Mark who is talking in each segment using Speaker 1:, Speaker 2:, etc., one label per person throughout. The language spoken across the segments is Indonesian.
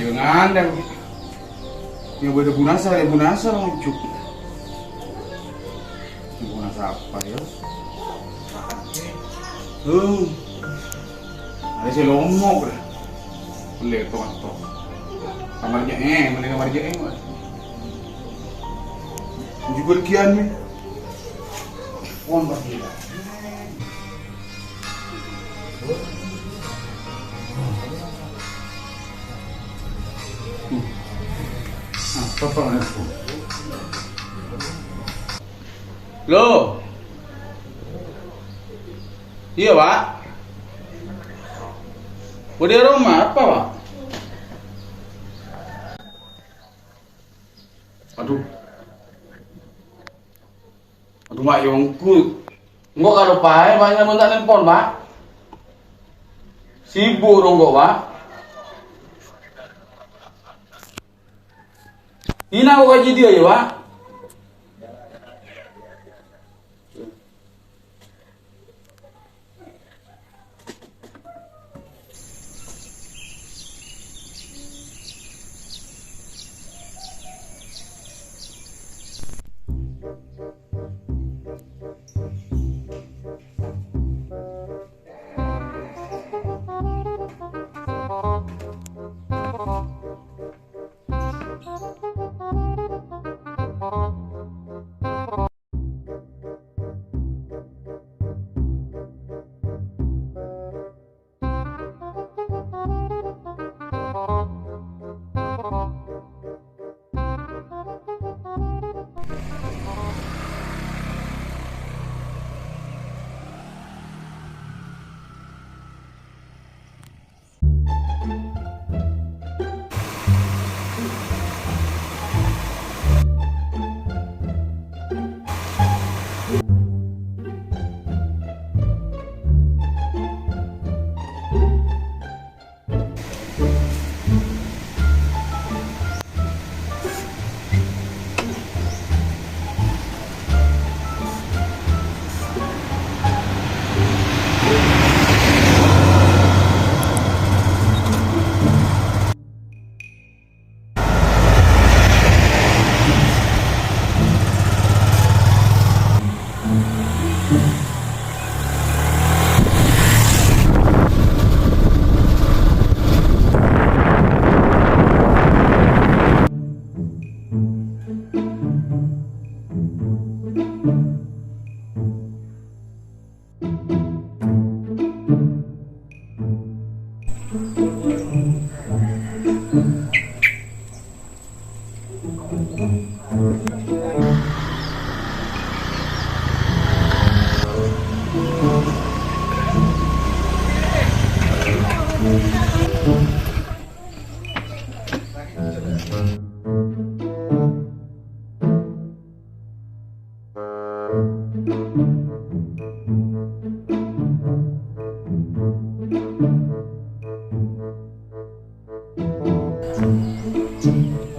Speaker 1: Jangan dah. Yang boleh bunasa lucu. Bunasa apa ya? Ada si lomok dah. Boleh to. Kamarnya mana kamarnya mas. Juga kian ni. Pon bagi lah. Apa mana tu? Lo, iya pak. Udah rumah apa pak? Aduh, mak yongku. Enggak kalau pakai banyak minta telepon pak. Sibuk dong kok pak. Ini aku gaji dia ya pak.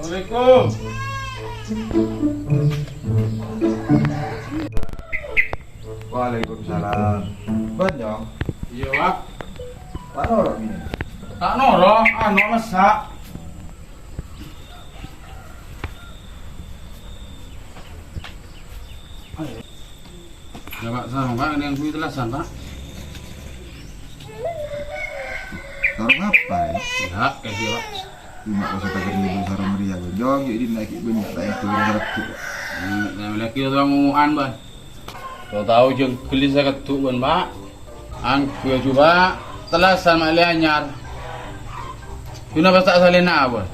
Speaker 1: Assalamualaikum.
Speaker 2: Waalaikumsalam. Banyak.
Speaker 1: Iya pak.
Speaker 2: Mana orang ini?
Speaker 1: Tak noro, masak. Ya pak, sama pak, ini yang punya telasan pak.
Speaker 2: Sarung apa ya?
Speaker 1: Ya, kayak gitu pak.
Speaker 2: Cuma kau sampai kerja sarung meriah. Jong, jadi naik banyak tak yang turun satu.
Speaker 1: Yang lagi itu ngomongan ban. Kau tahu jeng gelis saya ketuk ban pak. Angku ya coba telasan mak anyar. Yuna pas tak salina apa?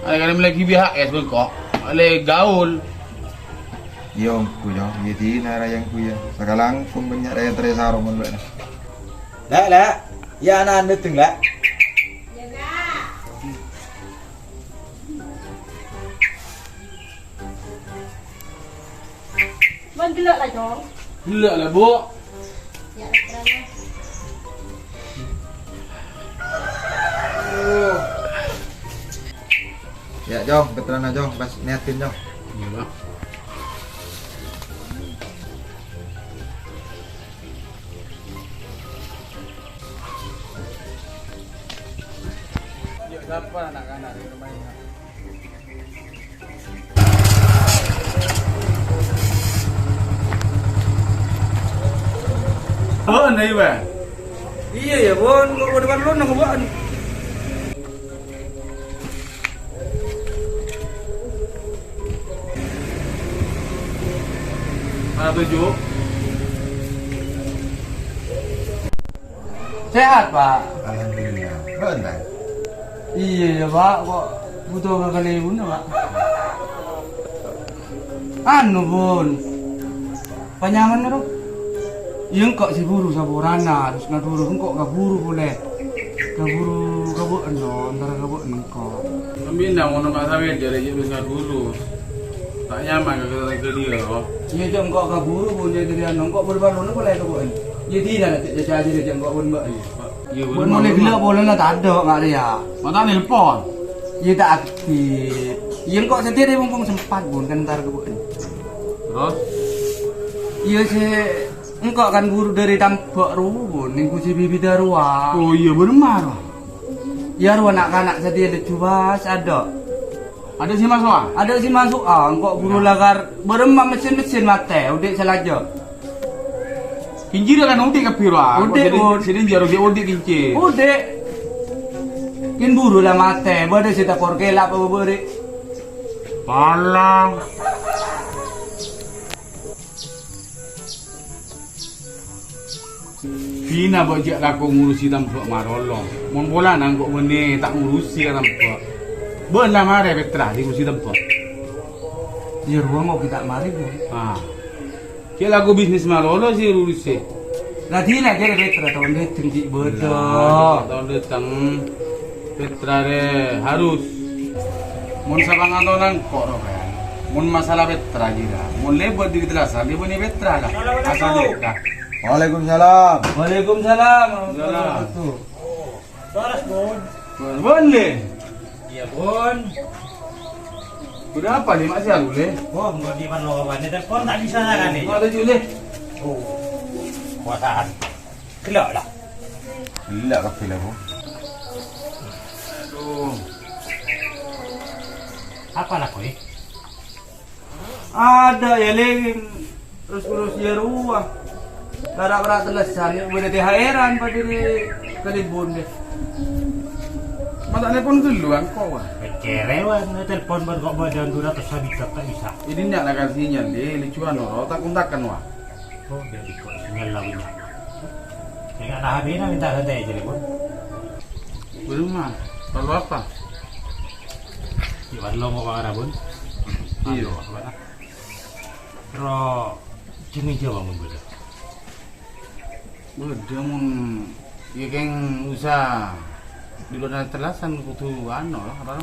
Speaker 1: Ada kali lagi pihak es bengkok. Ada gaul.
Speaker 2: Yong, kuyong, jadi nara yang kuya. Sekarang pun banyak yang tersarung pun banyak.
Speaker 3: Lah, ya anak anda teng lah.
Speaker 4: Vâng, cái lợn này chó.
Speaker 1: Gila lah bu.
Speaker 4: Dạ, terang.
Speaker 2: Ya, Jong, keterangan Jong, pas niatin Jong.
Speaker 1: Iya bang. Siapa anak-anak di rumah ini? Oh, nih, Bang.
Speaker 3: Iya ya, Bon. Kok depan lu nang buan.
Speaker 1: Mana 7?
Speaker 3: Sehat, Pak.
Speaker 2: Alhamdulillah. Bentar.
Speaker 3: Iya ya, Pak. Kok butuh kali Bun, Pak? Anu, Bun. Panyangan ro. Yang kok si buru saborana, terus ngaduru kok gak buru boleh. Gaburu gabuk eno, antara gabuk engko.
Speaker 1: Pembina mau nembak sawit jadi terus nggak dulu. Tak nyaman kalau kita ke dia, oh.
Speaker 3: Iya jam kok gaburu Bun jadi dia kok berbalon boleh gabuk. Ya tidak nak jaga aja dia kok Bun mbak.
Speaker 1: Iya,
Speaker 3: Bun boleh gila boleh lah tak ada enggak dia.
Speaker 1: Mata nelpon.
Speaker 3: Iya tak aktif. Yang kok setia dia mumpung sempat Bun kan ntar gabuk.
Speaker 1: Terus?
Speaker 3: Iya sih. Engkau kan guru dari tampak rubun, ning kuci bibi darua.
Speaker 1: Oh iya bermar.
Speaker 3: Ya ruang anak-anak sedia ada cubas ada.
Speaker 1: Ada si Mas Wah?
Speaker 3: Ada sih masuk engkau guru lagar beremam mesin-mesin mate, udik selaja.
Speaker 1: Kinjir kan udik ke piro ah.
Speaker 3: Udik, Bun.
Speaker 1: Sini jarum dia udik kinci.
Speaker 3: Udik. Kin buru lah mate, bade sita korkela apa beri.
Speaker 1: Palang. Pina bojak laku ngurusi tampuk marolong. Mon bola nang kok mene tak ngurusi kan tampuk. Ben lah mare Petra ngurusi tampuk.
Speaker 3: Ya ruang mau kita mari Bun.
Speaker 1: Ah. Kira laku bisnis marolo sih ngurusi.
Speaker 3: Lah dia lah dia Petra tahun dia tinggi bodo.
Speaker 1: Tahun datang Petra re harus. Mon sabang atau nang kok ro kan. Mon masalah Petra juga. Mon lebot di jelasan dia punya Petra lah. Asal dia.
Speaker 2: Waalaikumsalam.
Speaker 3: Waalaikumsalam.
Speaker 1: Salam.
Speaker 4: Terus, Bun.
Speaker 1: Boleh.
Speaker 3: Iya Bun.
Speaker 1: Udah apa nih masih aku le?
Speaker 5: Oh, nggak di mana lo telepon tak bisa kan nih?
Speaker 1: Nggak ada juga le.
Speaker 5: Oh, kuasaan. Gila lah.
Speaker 2: Gila kafe lah bu.
Speaker 1: Aduh.
Speaker 5: Apa lah koi?
Speaker 3: Ada ya lagi terus urus ya ruah. Karena berat telesan, boleh THR-an pada di kelibun deh.
Speaker 1: Mata telepon dulu angkau ah.
Speaker 5: Kecerewan, telepon baru kok badan dua ratus habis tak bisa.
Speaker 1: Ini nyak nak kasih sinyal le, lucuan orang tak kontakkan wah.
Speaker 5: Oh, jadi kok sinyal lawinya. Saya nggak tahan dia minta santai aja deh Bun.
Speaker 1: Belum mah. Kalau apa?
Speaker 5: Iwan lo mau ke arah Bun?
Speaker 1: Iya.
Speaker 5: Terus cumi jawa Bun beda.
Speaker 1: Dia mun ya keng usah di luar telasan kudu ano lah apa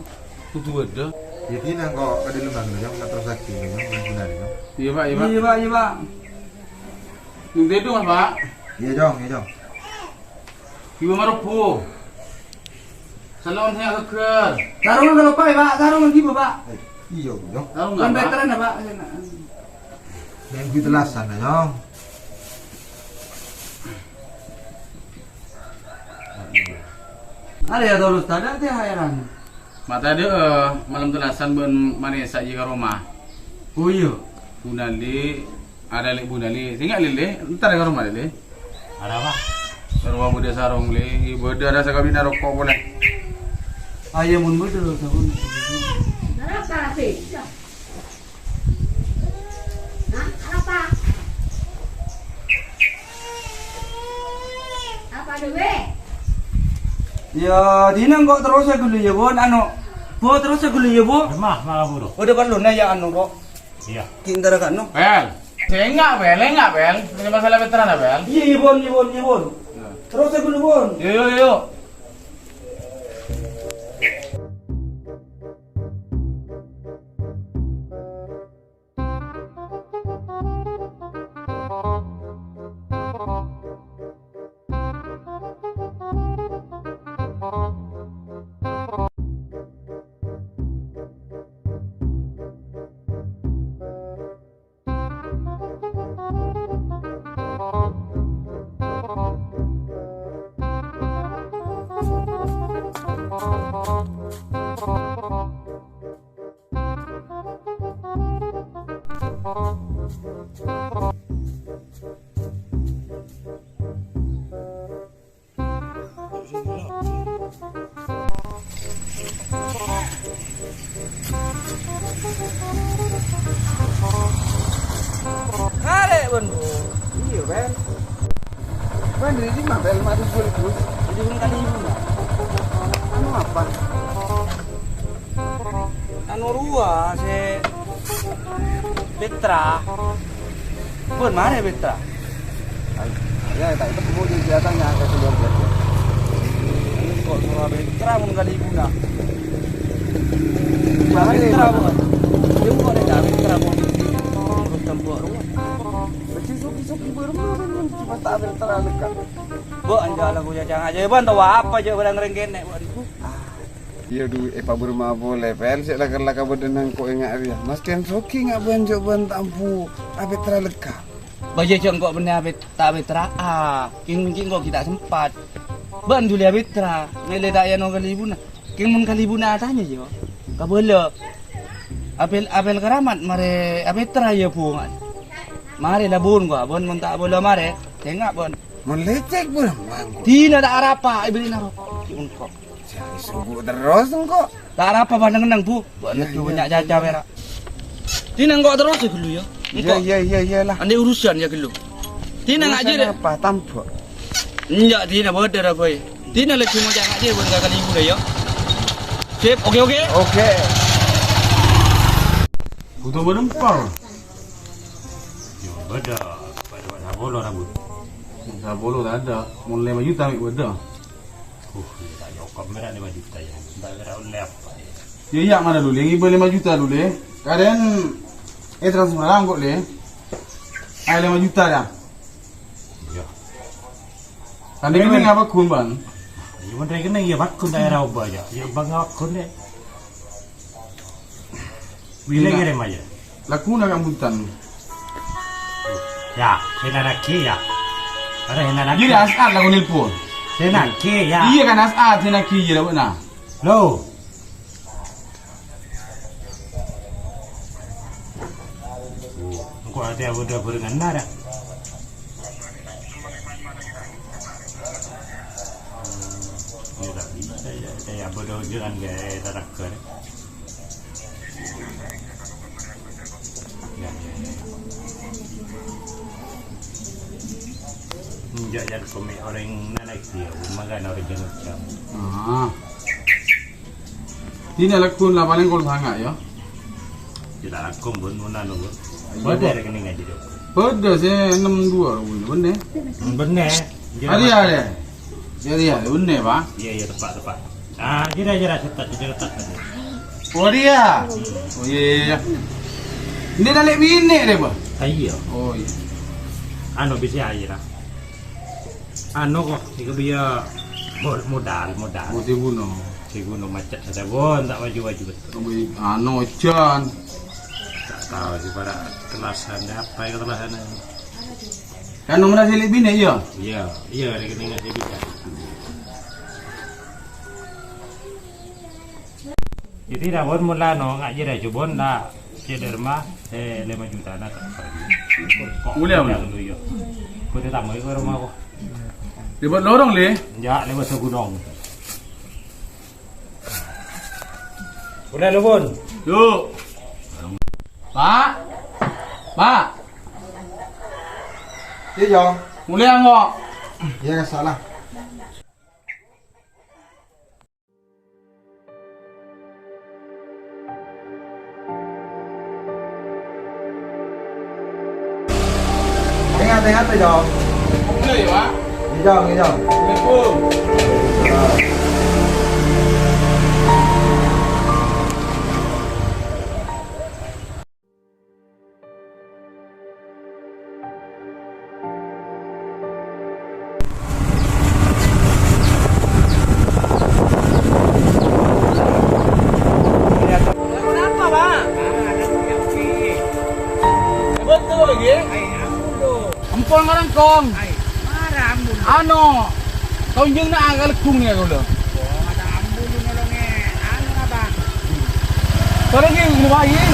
Speaker 1: kudu ada.
Speaker 2: Jadi nang kok ada lu bang, jangan nggak terus lagi, jangan benar ya.
Speaker 1: Iya pak, iya pak.
Speaker 3: Iya pak, iya pak.
Speaker 1: Nung dedo mas pak.
Speaker 2: Iya jong, iya jong.
Speaker 1: Ibu marupu. Salon saya keker.
Speaker 3: Sarung kalau pak, pak, sarung lagi pak.
Speaker 2: Iya jong.
Speaker 1: Tahu
Speaker 3: Kan
Speaker 1: nggak pak?
Speaker 3: veteran ya pak.
Speaker 2: Yang kita lasan ya jong.
Speaker 3: Ada ya terus ada THR-an.
Speaker 1: Mata dia malam telasan ben mana saja ke rumah.
Speaker 3: Oh iya.
Speaker 1: Bunali ada lek bunali. Tinggal lele, entar ke rumah lele.
Speaker 5: Ada apa?
Speaker 1: Ke rumah muda sarung le. Ibu ada rasa kami rokok boleh.
Speaker 3: Ayah mun betul tahun.
Speaker 4: Apa sih? Hah? Apa? Apa dulu?
Speaker 3: Ya, dina kok terus aku dulu ya, Bon. Anu, Bu terus aku dulu ya, Bu.
Speaker 5: Mah buru.
Speaker 3: Udah perlu ya anu kok.
Speaker 5: Iya.
Speaker 3: Kintar kan no.
Speaker 1: Bel. Saya enggak bel. Ini masalah veteran ya bel.
Speaker 3: Iya, iya, Bon, iya, Bon, iya, Bon. Terus aku dulu, Bon.
Speaker 1: Yuk.
Speaker 2: Ben. Ben di mana Ben madu bulu.
Speaker 3: Jadi pun kali ibu nak.
Speaker 2: Anu apa?
Speaker 3: Anu rua se Petra. Pun mana Petra?
Speaker 2: Ya, tak itu mau kegiatannya ke keluarga.
Speaker 3: Ini kok rua Petra pun kali ibu nak.
Speaker 2: Jangan
Speaker 3: Petra
Speaker 2: Petra.
Speaker 3: pun. Dia pun ada Petra pun. Terus tempat rumah.
Speaker 2: Suki-suki berumah cuma tak Petra lekat.
Speaker 3: Bu anja lagu jajang aja ban tahu apa aja barang renggenek buat itu.
Speaker 2: Iya du epa berumah boleh pel sik laka bedenang kok ingat dia. Mas Tian Suki ngak banjok ban tampu Petra lekat.
Speaker 3: Baje cong kok bener tak Petra. King kok kita sempat. Ban Julia Petra. Nele tak ya no kali ibu na. King mun kali ibu na tanya je. Kabelo. Apel keramat mare Petra ya bungan. Mare lah bun gua, bun mun tak boleh mare. Tengok bun.
Speaker 2: Melecek berumah.
Speaker 3: Tina tak arapa ibeli naro. Kiun kok.
Speaker 2: Jadi subuh terus kok.
Speaker 3: Tak arapa pandang-pandang bu. Buat
Speaker 2: Ya,
Speaker 3: banyak
Speaker 2: ya,
Speaker 3: jaja berak. Tina kok terus ya dulu ya.
Speaker 2: Iya lah.
Speaker 3: Ande urusan ya dulu. Tina ngaji deh.
Speaker 2: Apa tampu?
Speaker 3: Enggak Tina bodoh boy. Tina lagi mau jangan aja buat kali ibu deh ya. Sip, oke.
Speaker 2: Oke.
Speaker 1: Butuh berempar.
Speaker 5: Yo beda. Pada bolo rambut.
Speaker 1: Tak boleh tak ada. Mau 5 juta ambil beda.
Speaker 5: Tak jauh merah 5 juta ya. Tak kira oleh apa ya.
Speaker 1: Ya iya mana dulu? Yang ibu 5 juta dulu. Kalian transfer lang kok le. Ay 5 juta dah.
Speaker 5: Ya.
Speaker 1: Anda kena ngapa kun bang?
Speaker 5: Ya mereka kena ya bakun daerah ubah aja. Ya bang bakun deh. Bila kirim aja.
Speaker 1: Laku nak rambutan.
Speaker 5: Ya, saya nak ya. Ada yang nak
Speaker 1: Jadi asal lagu nelpon.
Speaker 5: saya nak ya.
Speaker 1: Iya kan asal saya nak kiri lah benar.
Speaker 5: Lo. Kau ada bodoh berengan nara. Ya tak bisa ya. Saya bodoh jangan gaya tarak ker. Ya. Jangan komen orang naik dia, makan orang jangan jam.
Speaker 1: Ini laku lah paling kau sangat ya.
Speaker 5: Tidak aku pun mana nunggu. Benar kena ngaji dok.
Speaker 1: Pada saya 62 benar.
Speaker 5: Benar.
Speaker 1: Ada. Jadi ada benar pak.
Speaker 5: Iya tepat. Jira cepat tadi.
Speaker 1: Oh dia. Oh iya. Ini dah lek bini deh pak.
Speaker 5: Iya.
Speaker 1: Oh iya.
Speaker 5: Anu bisa aja lah. Anu kok, jika dia modal.
Speaker 1: Mesti bunuh.
Speaker 5: Si gunung macet saja pun tak waju betul.
Speaker 1: Anu Jan.
Speaker 5: Tak tahu sih pada kelasan apa yang kelasan ini.
Speaker 1: Kan nomor nasi lek bini ya.
Speaker 5: Iya, rekening nggak bisa. Jadi dah pun mula no ngaji dah cubon dah. Jadi rumah 5 juta nak tak pagi.
Speaker 1: Boleh apa?
Speaker 5: Dulu ya. Kau tak mau ke rumah kau?
Speaker 1: Dibuat lorong le.
Speaker 5: Ya, lewat segunung. Boleh lu pun.
Speaker 1: Yuk. Pak.
Speaker 2: Iya Jong.
Speaker 1: Mulai enggak?
Speaker 2: Iya salah. Ingat ya Jong.
Speaker 1: Mulai ya pak.
Speaker 2: Iya Jong.
Speaker 1: Assalamualaikum. Betul lagi. Ampun ngarang kong. Ano? Kau jeng nak agak lekung ya kau dah. Kau lagi lumayan.